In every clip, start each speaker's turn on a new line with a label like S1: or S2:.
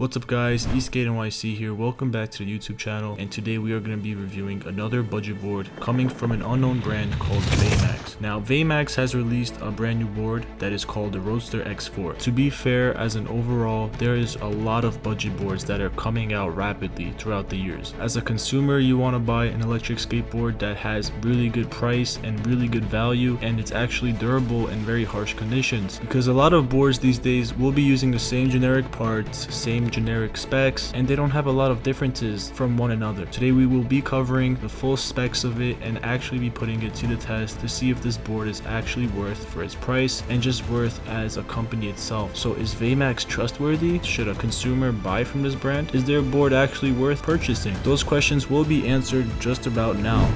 S1: What's up guys, ESKNYC here, welcome back to the YouTube channel, and today we are going to be reviewing another budget board coming from an unknown brand called VeyMax. Now VeyMax has released a brand new board that is called the Roadster X4. To be fair, as an overall, there is a lot of budget boards that are coming out rapidly throughout the years. As a consumer, you want to buy an electric skateboard that has really good price and really good value, and it's actually durable in very harsh conditions, because a lot of boards these days will be using the same generic parts, same generic specs, and they don't have a lot of differences from one another. Today we will be covering the full specs of it and actually be putting it to the test to see if this board is actually worth for its price and just worth as a company itself. So is VeyMax trustworthy? Should a consumer buy from this brand? Is their board actually worth purchasing? Those questions will be answered just about now.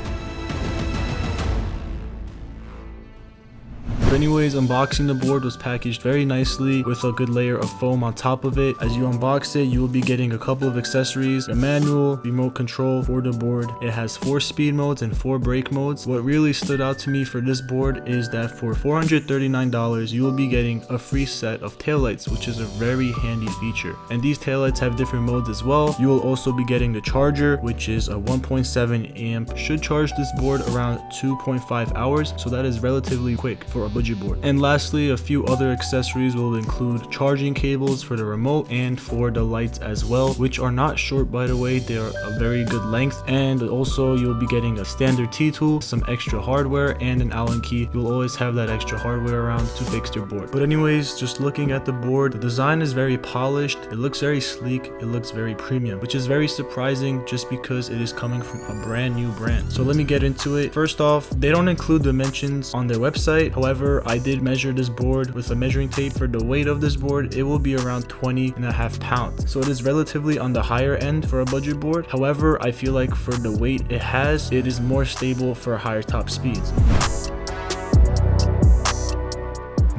S1: Anyways, unboxing the board was packaged very nicely with a good layer of foam on top of it. As you unbox it, you will be getting a couple of accessories, a manual, remote control for the board. It has 4 speed modes and 4 brake modes. What really stood out to me for this board is that for $439, you will be getting a free set of taillights, which is a very handy feature. And these taillights have different modes as well. You will also be getting the charger, which is a 1.7 amp. Should charge this board around 2.5 hours, so that is relatively quick for a budget board. And lastly, a few other accessories will include charging cables for the remote and for the lights as well, which are not short, by the way. They are a very good length. And also you'll be getting a standard T-tool, some extra hardware, and an Allen key. You'll always have that extra hardware around to fix your board. But anyways, just looking at the board, the design is very polished, it looks very sleek, it looks very premium, which is very surprising just because it is coming from a brand new brand. So let me get into it. First off, they don't include dimensions on their website. However, I did measure this board with a measuring tape. For the weight of this board, it will be around 20.5 pounds. So it is relatively on the higher end for a budget board. However, I feel like for the weight it is more stable for higher top speeds.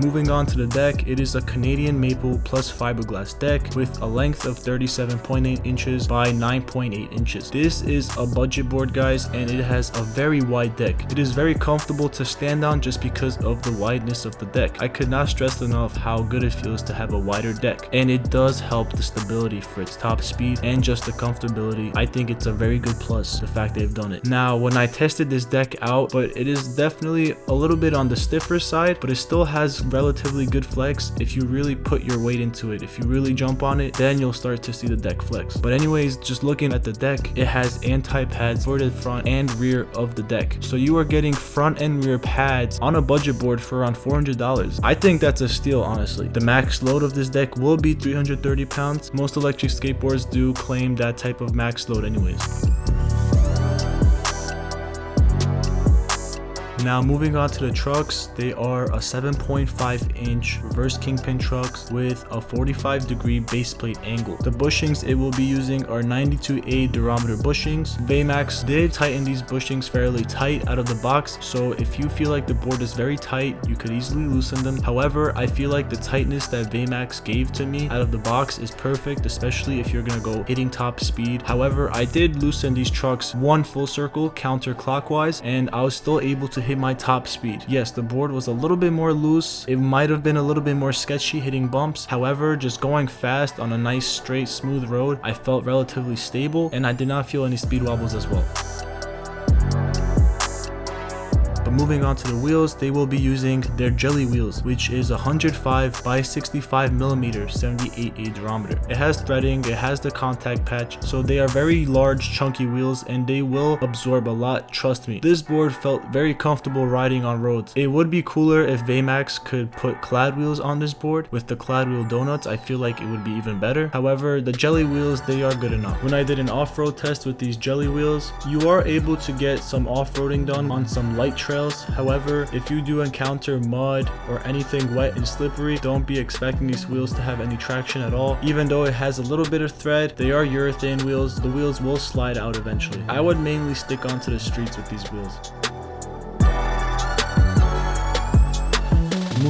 S1: Moving on to the deck, it is a Canadian maple plus fiberglass deck with a length of 37.8 inches by 9.8 inches. This is a budget board, guys, and it has a very wide deck. It is very comfortable to stand on just because of the wideness of the deck. I could not stress enough how good it feels to have a wider deck, and it does help the stability for its top speed and just the comfortability. I think it's a very good plus, the fact they've done it. Now, when I tested this deck out, but it is definitely a little bit on the stiffer side, but it still has relatively good flex. If you really put your weight into it, if you really jump on it, then you'll start to see the deck flex. But anyways, just looking at the deck, it has anti-pads for the front and rear of the deck. So you are getting front and rear pads on a budget board for around $400. I think that's a steal, honestly. The max load of this deck will be 330 pounds. Most electric skateboards do claim that type of max load anyways. Now moving on to the trucks, they are a 7.5 inch reverse kingpin trucks with a 45-degree base plate angle. The bushings it will be using are 92A durometer bushings. VeyMax did tighten these bushings fairly tight out of the box, so if you feel like the board is very tight, you could easily loosen them. However, I feel like the tightness that VeyMax gave to me out of the box is perfect, especially if you're gonna go hitting top speed. However, I did loosen these trucks one full circle counterclockwise, and I was still able to hit my top speed. Yes, the board was a little bit more loose. It might have been a little bit more sketchy hitting bumps. However, just going fast on a nice straight smooth road, I felt relatively stable and I did not feel any speed wobbles as well. Moving on to the wheels, they will be using their jelly wheels, which is 105 by 65 millimeter 78A durometer. It has threading, it has the contact patch, so they are very large chunky wheels and they will absorb a lot, trust me. This board felt very comfortable riding on roads. It would be cooler if VeyMax could put clad wheels on this board. With the clad wheel donuts, I feel like it would be even better. However, the jelly wheels, they are good enough. When I did an off-road test with these jelly wheels, you are able to get some off-roading done on some light trails. However, if you do encounter mud or anything wet and slippery, don't be expecting these wheels to have any traction at all. Even though it has a little bit of thread, they are urethane wheels. The wheels will slide out eventually. I would mainly stick onto the streets with these wheels.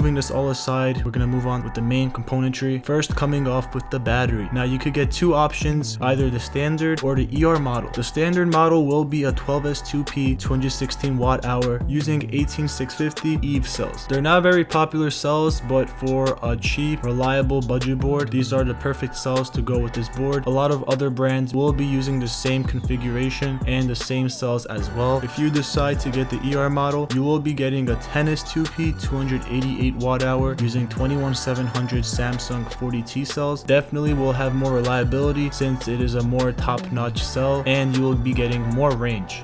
S1: moving this all aside, we're gonna move on with the main componentry. First, coming off with the battery. Now you could get two options, either the standard or the ER model. The standard model will be a 12S2P 216 watt hour using 18650 EVE cells. They're not very popular cells, but for a cheap, reliable budget board, these are the perfect cells to go with this board. A lot of other brands will be using the same configuration and the same cells as well. If you decide to get the ER model, you will be getting a 10S2P 288 watt hour using 21700 Samsung 40T cells. Definitely will have more reliability since it is a more top-notch cell, and you will be getting more range.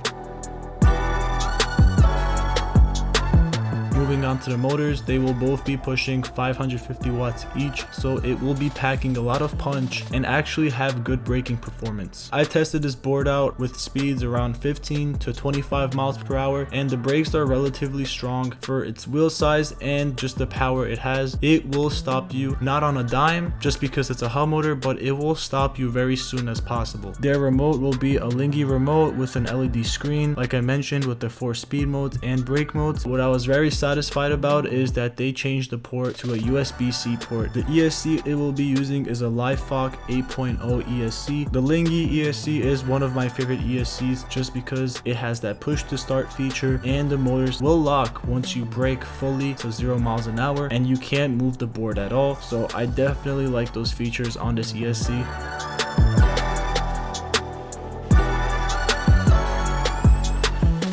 S1: Moving on to the motors, they will both be pushing 550 watts each, so it will be packing a lot of punch and actually have good braking performance. I tested this board out with speeds around 15 to 25 miles per hour, and the brakes are relatively strong for its wheel size and just the power it has. It will stop you not on a dime just because it's a hub motor, but it will stop you very soon as possible. Their remote will be a Lingy remote with an LED screen, like I mentioned, with the 4 speed modes and brake modes. What I was very satisfied about is that they changed the port to a USB-C port. The ESC it will be using is a LiFoc 8.0 ESC. The Lingy ESC is one of my favorite ESCs just because it has that push to start feature, and the motors will lock once you brake fully to 0 miles an hour and you can't move the board at all. So I definitely like those features on this ESC.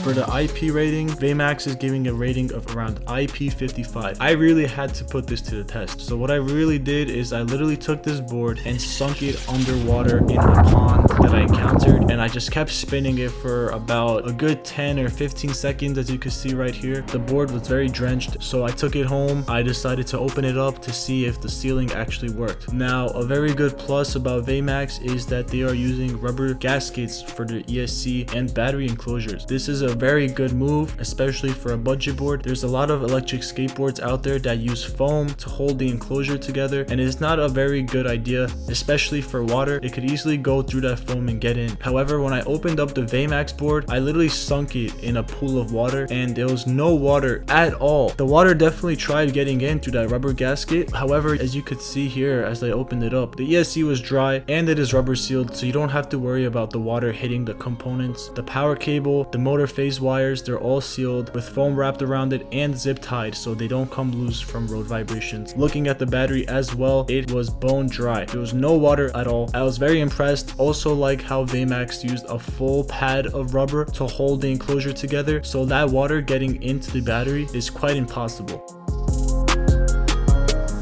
S1: For the IP rating, VeyMax is giving a rating of around IP55. I really had to put this to the test. So what I really did is I literally took this board and sunk it underwater in a pond that I encountered, and I just kept spinning it for about a good 10 or 15 seconds. As you can see right here, the board was very drenched, so I took it home. I decided to open it up to see if the sealing actually worked. Now, a very good plus about VeyMax is that they are using rubber gaskets for their ESC and battery enclosures. This is a very good move, especially for a budget board. There's a lot of electric skateboards out there that use foam to hold the enclosure together, and it's not a very good idea, especially for water. It could easily go through that foam and get in. However, when I opened up the VeyMax board, I literally sunk it in a pool of water, and there was no water at all. The water definitely tried getting in through that rubber gasket. However, as you could see here as I opened it up, the ESC was dry and it is rubber sealed, so you don't have to worry about the water hitting the components. The power cable, the motor phase wires, they're all sealed with foam wrapped around it and zip tied so they don't come loose from road vibrations. Looking at the battery as well, it was bone dry. There was no water at all. I was very impressed. Also like how VeyMax used a full pad of rubber to hold the enclosure together, so that water getting into the battery is quite impossible.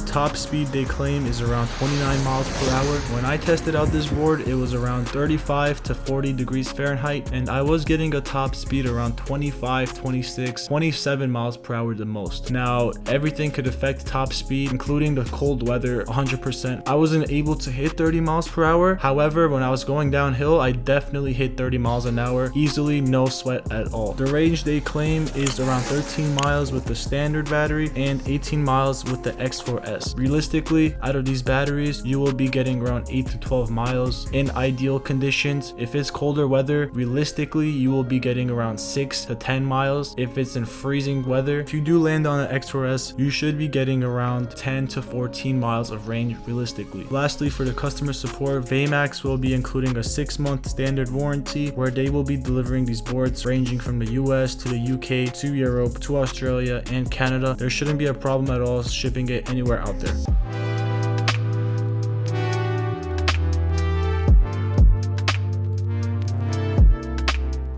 S1: Top speed they claim is around 29 miles per hour. When I tested out this board, it was around 35 to 40 degrees Fahrenheit, and I was getting a top speed around 25, 26, 27 miles per hour the most. Now, everything could affect top speed, including the cold weather 100%. I wasn't able to hit 30 miles per hour. However, when I was going downhill, I definitely hit 30 miles an hour easily, no sweat at all. The range they claim is around 13 miles with the standard battery and 18 miles with the X4S. Realistically, out of these batteries, you will be getting around 8 to 12 miles in ideal conditions. If it's colder weather, realistically, you will be getting around 6 to 10 miles. If it's in freezing weather, if you do land on an X4S, you should be getting around 10 to 14 miles of range realistically. Lastly, for the customer support, VeyMax will be including a 6-month standard warranty where they will be delivering these boards ranging from the US to the UK to Europe to Australia and Canada. There shouldn't be a problem at all shipping it anywhere out there.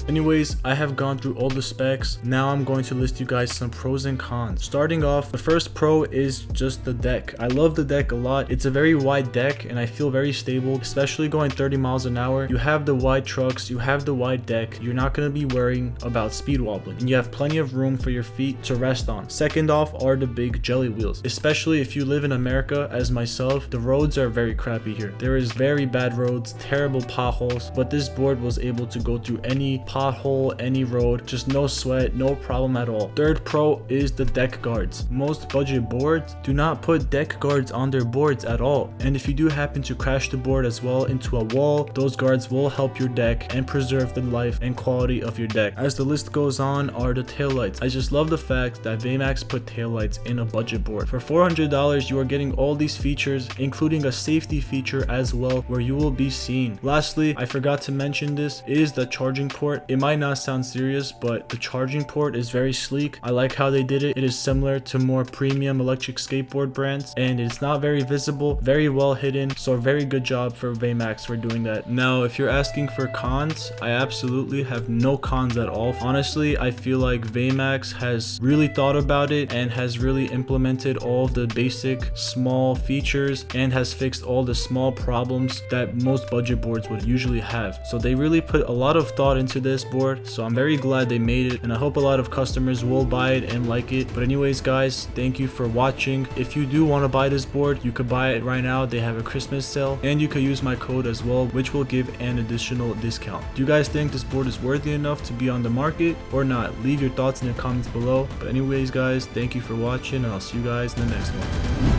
S1: Anyways, I have gone through all the specs. Now I'm going to list you guys some pros and cons. Starting off, the first pro is just the deck. I love the deck a lot. It's a very wide deck and I feel very stable, especially going 30 miles an hour. You have the wide trucks, you have the wide deck. You're not going to be worrying about speed wobbling, and you have plenty of room for your feet to rest on. Second off are the big jelly wheels. Especially if you live in America as myself, the roads are very crappy here. There is very bad roads, terrible potholes, but this board was able to go through any pothole, any road, just no sweat, no problem at all. Third pro is the deck guards. Most budget boards do not put deck guards on their boards at all, and if you do happen to crash the board as well into a wall, those guards will help your deck and preserve the life and quality of your deck. As the list goes on are the taillights. I just love the fact that VeyMax put taillights in a budget board. For $400 you are getting all these features, including a safety feature as well where you will be seen. Lastly, I forgot to mention this, is the charging port. It might not sound serious, but the charging port is very sleek. I like how they did it. It is similar to more premium electric skateboard brands, and it's not very visible, very well hidden, so a very good job for VeyMax for doing that. Now if you're asking for cons, I absolutely have no cons at all. Honestly, I feel like VeyMax has really thought about it and has really implemented all of the basic small features and has fixed all the small problems that most budget boards would usually have. So they really put a lot of thought into this board, so I'm very glad they made it, and I hope a lot of customers will buy it and like it. But anyways guys, thank you for watching. If you do want to buy this board, you could buy it right now. They have a Christmas sale, and you could use my code as well, which will give an additional discount. Do you guys think this board is worthy enough to be on the market or not? Leave your thoughts in the comments below. But anyways guys, thank you for watching, and I'll see you guys in the next one.